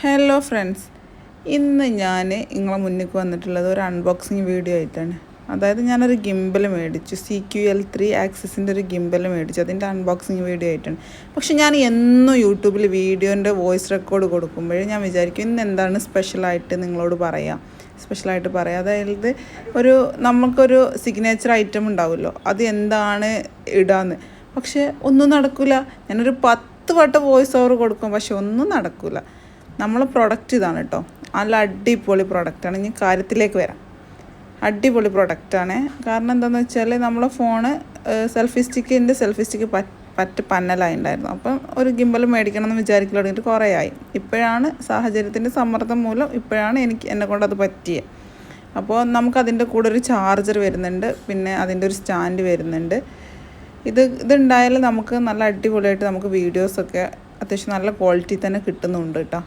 Hello friends, ഇന്ന് ഞാൻ നിങ്ങളെ മുന്നിലേക്ക് വന്നിട്ടുള്ളത് ഒരു അൺബോക്സിങ് വീഡിയോ ആയിട്ടാണ്. അതായത് ഞാനൊരു ഗിംബൽ മേടിച്ചു, CQL3 ആക്സിസിൻ്റെ ഒരു ഗിംബൽ മേടിച്ചു. അതിൻ്റെ അൺബോക്സിങ് വീഡിയോ ആയിട്ടാണ്. പക്ഷെ ഞാൻ എന്നും യൂട്യൂബിൽ വീഡിയോൻ്റെ വോയിസ് റെക്കോർഡ് കൊടുക്കുമ്പോഴേ ഞാൻ വിചാരിക്കും ഇന്ന് എന്താണ് സ്പെഷ്യലായിട്ട് നിങ്ങളോട് സ്പെഷ്യലായിട്ട് പറയാം. അതായത് നമുക്കൊരു സിഗ്നേച്ചർ ഐറ്റം ഉണ്ടാവുമല്ലോ, അത് എന്താണ് ഇടാന്ന്. പക്ഷേ ഒന്നും നടക്കില്ല. ഞാനൊരു 10 വട്ടം വോയിസ് ഓവർ കൊടുക്കും, പക്ഷെ ഒന്നും നടക്കില്ല. നമ്മളെ പ്രൊഡക്റ്റ് ഇതാണ് കേട്ടോ. നല്ല അടിപൊളി പ്രൊഡക്റ്റാണ്. ഇനി കാര്യത്തിലേക്ക് വരാം. അടിപൊളി പ്രൊഡക്റ്റാണ്. കാരണം എന്താണെന്ന് വെച്ചാൽ നമ്മളെ ഫോണ് സെൽഫി സ്റ്റിക്ക് പന്നലായിട്ടുണ്ടായിരുന്നു. അപ്പം ഒരു ഗിംബൽ മേടിക്കണം എന്ന് വിചാരിക്കൽ തുടങ്ങിയിട്ട് കുറേ ആയി. ഇപ്പോഴാണ് സാഹചര്യത്തിൻ്റെ സമ്മർദ്ദം മൂലം എന്നെ കൊണ്ട് അത് പറ്റിയത്. അപ്പോൾ നമുക്കതിൻ്റെ കൂടെ ഒരു ചാർജർ വരുന്നുണ്ട്, പിന്നെ അതിൻ്റെ ഒരു സ്റ്റാൻഡ് വരുന്നുണ്ട്. ഇതുണ്ടായാൽ നമുക്ക് നല്ല അടിപൊളിയായിട്ട് നമുക്ക് വീഡിയോസൊക്കെ അത്യാവശ്യം നല്ല ക്വാളിറ്റി തന്നെ കിട്ടുന്നുണ്ട് കേട്ടോ.